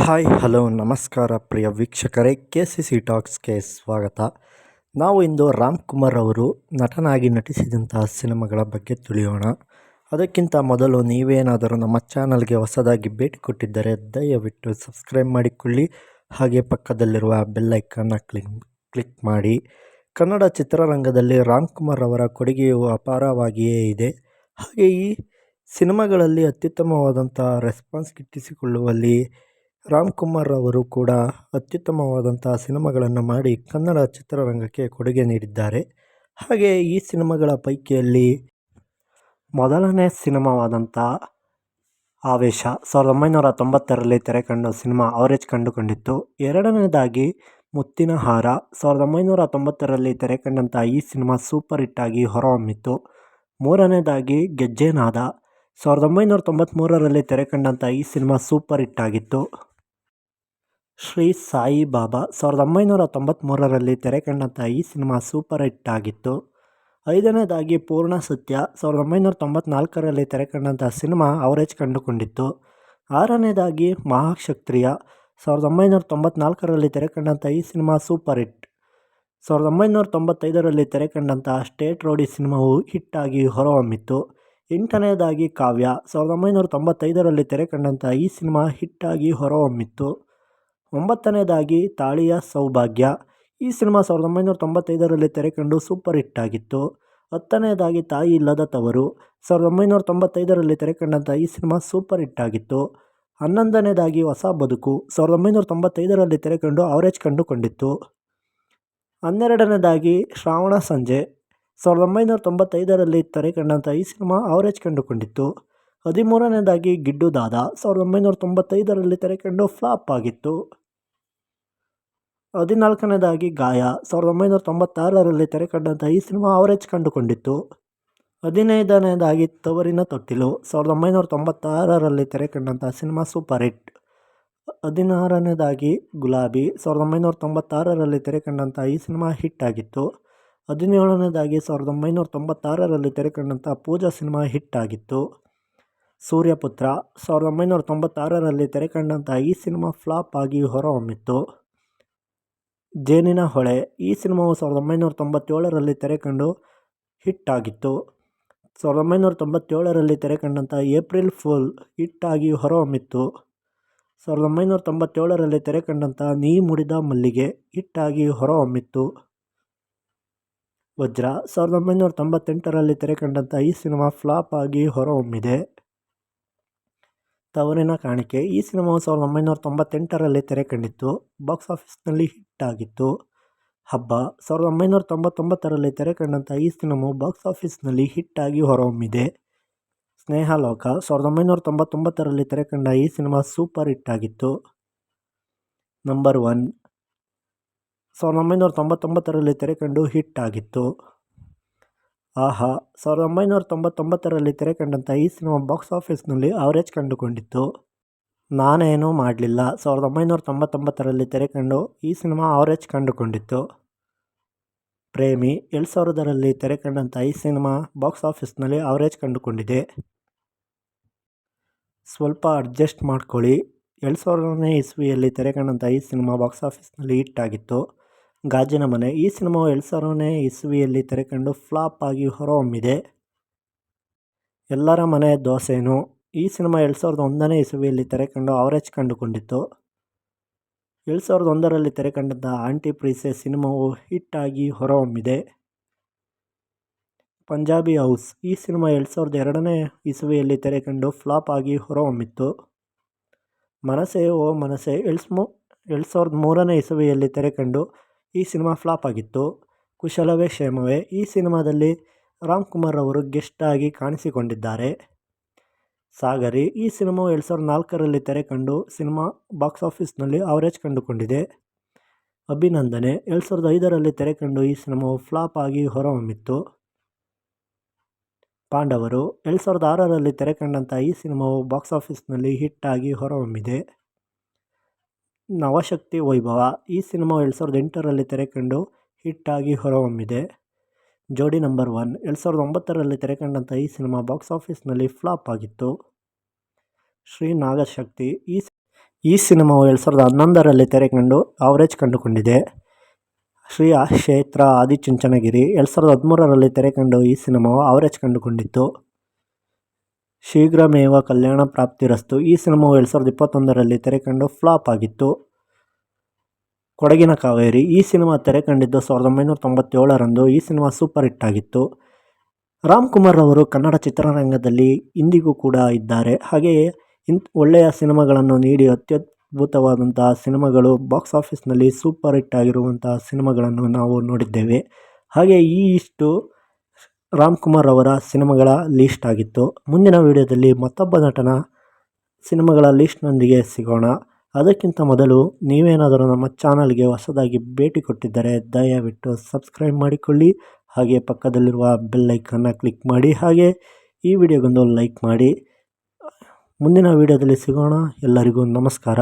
Hi hello ನಮಸ್ಕಾರ ಪ್ರಿಯ ವೀಕ್ಷಕರೇ, KCC ಟಾಕ್ಸ್ಗೆ ಸ್ವಾಗತ. ನಾವು ಇಂದು ರಾಮ್ಕುಮಾರ್ ಅವರು ನಟನಾಗಿ ನಟಿಸಿದಂತಹ ಸಿನಿಮಾಗಳ ಬಗ್ಗೆ ತಿಳಿಯೋಣ. ಅದಕ್ಕಿಂತ ಮೊದಲು ನೀವೇನಾದರೂ ನಮ್ಮ ಚಾನಲ್ಗೆ ಹೊಸದಾಗಿ ಭೇಟಿ ಕೊಟ್ಟಿದ್ದರೆ ದಯವಿಟ್ಟು ಸಬ್ಸ್ಕ್ರೈಬ್ ಮಾಡಿಕೊಳ್ಳಿ, ಹಾಗೆ ಪಕ್ಕದಲ್ಲಿರುವ ಬೆಲ್ ಐಕಾನ್ನ ಕ್ಲಿಕ್ ಮಾಡಿ. ಕನ್ನಡ ಚಿತ್ರರಂಗದಲ್ಲಿ ರಾಮ್ಕುಮಾರ್ ಅವರ ಕೊಡುಗೆಯು ಅಪಾರವಾಗಿಯೇ ಇದೆ. ಹಾಗೆ ಈ ಸಿನಿಮಾಗಳಲ್ಲಿ ಅತ್ಯುತ್ತಮವಾದಂಥ ರೆಸ್ಪಾನ್ಸ್ ಗಿಟ್ಟಿಸಿಕೊಳ್ಳುವಲ್ಲಿ ರಾಮ್ಕುಮಾರ್ ಅವರು ಕೂಡ ಅತ್ಯುತ್ತಮವಾದಂಥ ಸಿನಿಮಾಗಳನ್ನು ಮಾಡಿ ಕನ್ನಡ ಚಿತ್ರರಂಗಕ್ಕೆ ಕೊಡುಗೆ ನೀಡಿದ್ದಾರೆ. ಹಾಗೆ ಈ ಸಿನಿಮಾಗಳ ಪೈಕಿಯಲ್ಲಿ ಮೊದಲನೇ ಸಿನಿಮಾವಾದಂಥ ಆವೇಶ 1990ರಲ್ಲಿ ತೆರೆಕಂಡ ಸಿನಿಮಾ ಅವರೇಜ್ ಕಂಡುಕೊಂಡಿತ್ತು. ಎರಡನೇದಾಗಿ ಮುತ್ತಿನ ಹಾರ 1990ರಲ್ಲಿ ತೆರೆಕಂಡಂಥ ಈ ಸಿನಿಮಾ ಸೂಪರ್ ಹಿಟ್ ಆಗಿ ಹೊರಹೊಮ್ಮಿತು. ಮೂರನೇದಾಗಿ ಗೆಜ್ಜೆನಾದ 1993ರಲ್ಲಿ ತೆರೆಕಂಡಂಥ ಈ ಸಿನಿಮಾ ಸೂಪರ್ ಹಿಟ್ ಆಗಿತ್ತು. ಶ್ರೀ ಸಾಯಿ ಬಾಬಾ 1993ರಲ್ಲಿ ತೆರೆಕಂಡಂಥ ಈ ಸಿನಿಮಾ ಸೂಪರ್ ಹಿಟ್ ಆಗಿತ್ತು. ಐದನೇದಾಗಿ ಪೂರ್ಣ ಸತ್ಯ 1994ರಲ್ಲಿ ತೆರೆಕಂಡಂಥ ಸಿನಿಮಾ ಅವರೇಜ್ ಕಂಡುಕೊಂಡಿತ್ತು. ಆರನೇದಾಗಿ ಮಹಾಕ್ಷತ್ರಿಯ 1994ರಲ್ಲಿ ತೆರೆಕಂಡಂಥ ಈ ಸಿನಿಮಾ ಸೂಪರ್ ಹಿಟ್. 1995ರಲ್ಲಿ ತೆರೆಕಂಡಂಥ ಸ್ಟೇಟ್ ರೌಡಿ ಸಿನಿಮಾವು ಹಿಟ್ ಆಗಿ ಹೊರಹೊಮ್ಮಿತು. ಎಂಟನೇದಾಗಿ ಕಾವ್ಯ 1995ರಲ್ಲಿ ತೆರೆಕಂಡಂಥ ಈ ಸಿನಿಮಾ ಹಿಟ್ ಆಗಿ ಹೊರಹೊಮ್ಮಿತು. ಒಂಬತ್ತನೇದಾಗಿ ತಾಳಿಯ ಸೌಭಾಗ್ಯ, ಈ ಸಿನಿಮಾ 1995ರಲ್ಲಿ ತೆರೆಕಂಡು ಸೂಪರ್ ಹಿಟ್ ಆಗಿತ್ತು. ಹತ್ತನೇದಾಗಿ ತಾಯಿ ಇಲ್ಲದ ತವರು 1995ರಲ್ಲಿ ತೆರೆಕಂಡಂಥ ಈ ಸಿನಿಮಾ ಸೂಪರ್ ಹಿಟ್ ಆಗಿತ್ತು. ಹನ್ನೊಂದನೇದಾಗಿ ಹೊಸ ಬದುಕು 1995ರಲ್ಲಿ ತೆರೆಕಂಡು ಅವರೇಜ್ ಕಂಡುಕೊಂಡಿತ್ತು. ಹನ್ನೆರಡನೇದಾಗಿ ಶ್ರಾವಣ ಸಂಜೆ 1995ರಲ್ಲಿ ತೆರೆಕಂಡಂಥ ಈ ಸಿನಿಮಾ ಅವರೇಜ್ ಕಂಡುಕೊಂಡಿತ್ತು. 13ನೇದಾಗಿ ಗಿಡ್ಡು ದಾದ 1995ರಲ್ಲಿ ತೆರೆಕಂಡು ಫ್ಲಾಪ್ ಆಗಿತ್ತು. 14ನೇದಾಗಿ ಗಾಯ 1996ರಲ್ಲಿ ತೆರೆಕಂಡಂಥ ಈ ಸಿನಿಮಾ ಅವರೇಜ್ ಕಂಡುಕೊಂಡಿತ್ತು. 15ನೇದಾಗಿ ತವರಿನ ತೊಟ್ಟಿಲು 1996ರಲ್ಲಿ ತೆರೆಕಂಡಂಥ ಸಿನಿಮಾ ಸೂಪರ್ ಹಿಟ್. 16ನೇದಾಗಿ ಗುಲಾಬಿ 1996ರಲ್ಲಿ ತೆರೆಕಂಡಂಥ ಈ ಸಿನಿಮಾ ಹಿಟ್ ಆಗಿತ್ತು. 17ನೇದಾಗಿ 1996ರಲ್ಲಿ ತೆರೆಕಂಡಂಥ ಪೂಜಾ ಸಿನಿಮಾ ಹಿಟ್ ಆಗಿತ್ತು. ಸೂರ್ಯಪುತ್ರ 1996ರಲ್ಲಿ ತೆರೆಕಂಡಂಥ ಈ ಸಿನಿಮಾ ಫ್ಲಾಪ್ ಆಗಿ ಹೊರಹೊಮ್ಮಿತ್ತು. ಜೇನಿನ ಹೊಳೆ, ಈ ಸಿನಿಮಾವು 1997ರಲ್ಲಿ ತೆರೆಕಂಡು ಹಿಟ್ ಆಗಿತ್ತು. 1997ರಲ್ಲಿ ತೆರೆಕಂಡಂಥ ಏಪ್ರಿಲ್ ಫೂಲ್ ಹಿಟ್ ಆಗಿ ಹೊರಹೊಮ್ಮಿತ್ತು. 1997ರಲ್ಲಿ ತೆರೆಕಂಡಂಥ ನೀ ಮುಡಿದ ಮಲ್ಲಿಗೆ ಹಿಟ್ ಆಗಿ ಹೊರಹೊಮ್ಮಿತ್ತು. ವಜ್ರ 1998ರಲ್ಲಿ ತೆರೆಕಂಡಂಥ ಈ ಸಿನಿಮಾ ಫ್ಲಾಪ್ ಆಗಿ ಹೊರಹೊಮ್ಮಿದೆ. ತವರಿನ ಕಾಣಿಕೆ, ಈ ಸಿನಿಮಾವು 1998ರಲ್ಲಿ ತೆರೆಕಂಡಿತ್ತು. ಬಾಕ್ಸ್ ಆಫೀಸ್ನಲ್ಲಿ ಹಿಟ್ ಆಗಿತ್ತು. ಹಬ್ಬ 1999ರಲ್ಲಿ ತೆರೆಕಂಡಂಥ ಈ ಸಿನಿಮಾವು ಬಾಕ್ಸ್ ಆಫೀಸ್ನಲ್ಲಿ ಹಿಟ್ ಆಗಿ ಹೊರಹೊಮ್ಮಿದೆ. ಸ್ನೇಹಲೋಕ 1999ರಲ್ಲಿ ತೆರೆಕಂಡ ಈ ಸಿನಿಮಾ ಸೂಪರ್ ಹಿಟ್ ಆಗಿತ್ತು. ನಂಬರ್ 1 1999ರಲ್ಲಿ ತೆರೆಕಂಡು ಹಿಟ್ ಆಗಿತ್ತು. ಆಹಾ 1999ರಲ್ಲಿ ತೆರೆಕಂಡಂಥ ಈ ಸಿನಿಮಾ ಬಾಕ್ಸ್ ಆಫೀಸ್ನಲ್ಲಿ ಅವರೇಜ್ ಕಂಡುಕೊಂಡಿತ್ತು. ನಾನೇನೂ ಮಾಡಲಿಲ್ಲ 1999ರಲ್ಲಿ ತೆರೆಕಂಡು ಈ ಸಿನಿಮಾ ಅವರೇಜ್ ಕಂಡುಕೊಂಡಿತ್ತು. ಪ್ರೇಮಿ 2000ರಲ್ಲಿ ತೆರೆಕಂಡಂಥ ಈ ಸಿನಿಮಾ ಬಾಕ್ಸ್ ಆಫೀಸ್ನಲ್ಲಿ ಅವರೇಜ್ ಕಂಡುಕೊಂಡಿದೆ. ಸ್ವಲ್ಪ ಅಡ್ಜಸ್ಟ್ ಮಾಡ್ಕೊಳ್ಳಿ 2000ನೇ ಇಸ್ವಿಯಲ್ಲಿ ತೆರೆಕಂಡಂಥ ಈ ಸಿನಿಮಾ ಬಾಕ್ಸ್ ಆಫೀಸ್ನಲ್ಲಿ ಹಿಟ್ ಆಗಿತ್ತು. ಗಾಜಿನ ಮನೆ, ಈ ಸಿನಿಮಾವು 2000ನೇ ಇಸ್ವಿಯಲ್ಲಿ ತೆರೆಕಂಡು ಫ್ಲಾಪ್ ಆಗಿ ಹೊರಹೊಮ್ಮಿದೆ. ಎಲ್ಲರ ಮನೆ ದೋಸೆನು, ಈ ಸಿನಿಮಾ 2001ನೇ ಇಸ್ವಿಯಲ್ಲಿ ತೆರೆಕಂಡು ಅವರೇಜ್ ಕಂಡುಕೊಂಡಿತ್ತು. 2001ರಲ್ಲಿ ತೆರೆಕಂಡಂಥ ಆಂಟಿ ಪ್ರೀಸೆ ಸಿನಿಮಾವು ಹಿಟ್ ಆಗಿ ಹೊರಹೊಮ್ಮಿದೆ. ಪಂಜಾಬಿ ಹೌಸ್, ಈ ಸಿನಿಮಾ 2002ನೇ ಇಸ್ವಿಯಲ್ಲಿ ತೆರೆಕಂಡು ಫ್ಲಾಪ್ ಆಗಿ ಹೊರಹೊಮ್ಮಿತ್ತು. ಮನಸೆ ಓ ಮನಸೆ 2003ನೇ ಇಸ್ವಿಯಲ್ಲಿ ತೆರೆಕಂಡು ಈ ಸಿನಿಮಾ ಫ್ಲಾಪ್ ಆಗಿತ್ತು. ಕುಶಲವೇ ಕ್ಷೇಮವೇ, ಈ ಸಿನಿಮಾದಲ್ಲಿ ರಾಮ್ಕುಮಾರ್ ಅವರು ಗೆಸ್ಟ್ ಆಗಿ ಕಾಣಿಸಿಕೊಂಡಿದ್ದಾರೆ. ಸಾಗರಿ, ಈ ಸಿನಿಮಾವು 2004ರಲ್ಲಿ ತೆರೆಕಂಡು ಸಿನಿಮಾ ಬಾಕ್ಸ್ ಆಫೀಸ್ನಲ್ಲಿ ಅವರೇಜ್ ಕಂಡುಕೊಂಡಿದೆ. ಅಭಿನಂದನೆ 2005ರಲ್ಲಿ ತೆರೆಕಂಡು ಈ ಸಿನಿಮಾವು ಫ್ಲಾಪ್ ಆಗಿ ಹೊರಹೊಮ್ಮಿತ್ತು. ಪಾಂಡವರು 2006ರಲ್ಲಿ ತೆರೆಕಂಡಂಥ ಈ ಸಿನಿಮಾವು ಬಾಕ್ಸ್ ಆಫೀಸ್ನಲ್ಲಿ ಹಿಟ್ ಆಗಿ ಹೊರಹೊಮ್ಮಿದೆ. ನವಶಕ್ತಿ ವೈಭವ, ಈ ಸಿನಿಮಾವು 2008ರಲ್ಲಿ ತೆರೆಕಂಡು ಹಿಟ್ ಆಗಿ ಹೊರಹೊಮ್ಮಿದೆ. ಜೋಡಿ ನಂಬರ್ 1 2009ರಲ್ಲಿ ತೆರೆಕಂಡಂಥ ಈ ಸಿನಿಮಾ ಬಾಕ್ಸ್ ಆಫೀಸ್ನಲ್ಲಿ ಫ್ಲಾಪ್ ಆಗಿತ್ತು. ಶ್ರೀ ನಾಗಶಕ್ತಿ, ಈ ಸಿನಿಮಾವು 2011ರಲ್ಲಿ ತೆರೆಕಂಡು ಆವರೇಜ್ ಕಂಡುಕೊಂಡಿದೆ. ಶ್ರೀ ಕ್ಷೇತ್ರ ಆದಿಚುಂಚನಗಿರಿ 2013ರಲ್ಲಿ ತೆರೆಕಂಡು ಈ ಸಿನಿಮಾವು ಆವರೇಜ್ ಕಂಡುಕೊಂಡಿತ್ತು. ಶೀಘ್ರಮೇವ ಕಲ್ಯಾಣ ಪ್ರಾಪ್ತಿರಸ್ತು ಈ ಸಿನಿಮಾವು 2021ರಲ್ಲಿ ತೆರೆಕಂಡು ಫ್ಲಾಪ್ ಆಗಿತ್ತು. ಕೊಡಗಿನ ಕಾವೇರಿ ಈ ಸಿನಿಮಾ ತೆರೆಕಂಡಿದ್ದು 1997ರಂದು. ಈ ಸಿನಿಮಾ ಸೂಪರ್ ಹಿಟ್ ಆಗಿತ್ತು. ರಾಮ್ ಕುಮಾರ್ ಅವರು ಕನ್ನಡ ಚಿತ್ರರಂಗದಲ್ಲಿ ಇಂದಿಗೂ ಕೂಡ ಇದ್ದಾರೆ. ಹಾಗೆಯೇ ಒಳ್ಳೆಯ ಸಿನಿಮಾಗಳನ್ನು ನೀಡಿ ಅತ್ಯದ್ಭುತವಾದಂತಹ ಸಿನಿಮಾಗಳು ಬಾಕ್ಸ್ ಆಫೀಸ್ನಲ್ಲಿ ಸೂಪರ್ ಹಿಟ್ ಆಗಿರುವಂತಹ ಸಿನಿಮಾಗಳನ್ನು ನಾವು ನೋಡಿದ್ದೇವೆ. ಹಾಗೆ ಇಷ್ಟು ರಾಮ್ ಕುಮಾರ್ ಅವರ ಸಿನಿಮಾಗಳ ಲೀಸ್ಟ್ ಆಗಿತ್ತು. ಮುಂದಿನ ವಿಡಿಯೋದಲ್ಲಿ ಮತ್ತೊಬ್ಬ ನಟನ ಸಿನಿಮಾಗಳ ಲೀಸ್ಟ್ನೊಂದಿಗೆ ಸಿಗೋಣ. ಅದಕ್ಕಿಂತ ಮೊದಲು ನೀವೇನಾದರೂ ನಮ್ಮ ಚಾನಲ್ಗೆ ಹೊಸದಾಗಿ ಭೇಟಿ ಕೊಟ್ಟಿದ್ದರೆ ದಯವಿಟ್ಟು ಸಬ್ಸ್ಕ್ರೈಬ್ ಮಾಡಿಕೊಳ್ಳಿ. ಹಾಗೆ ಪಕ್ಕದಲ್ಲಿರುವ ಬೆಲ್ ಐಕನ್ನ ಕ್ಲಿಕ್ ಮಾಡಿ. ಹಾಗೆ ಈ ವಿಡಿಯೋಗೊಂದು ಲೈಕ್ ಮಾಡಿ. ಮುಂದಿನ ವಿಡಿಯೋದಲ್ಲಿ ಸಿಗೋಣ. ಎಲ್ಲರಿಗೂ ನಮಸ್ಕಾರ.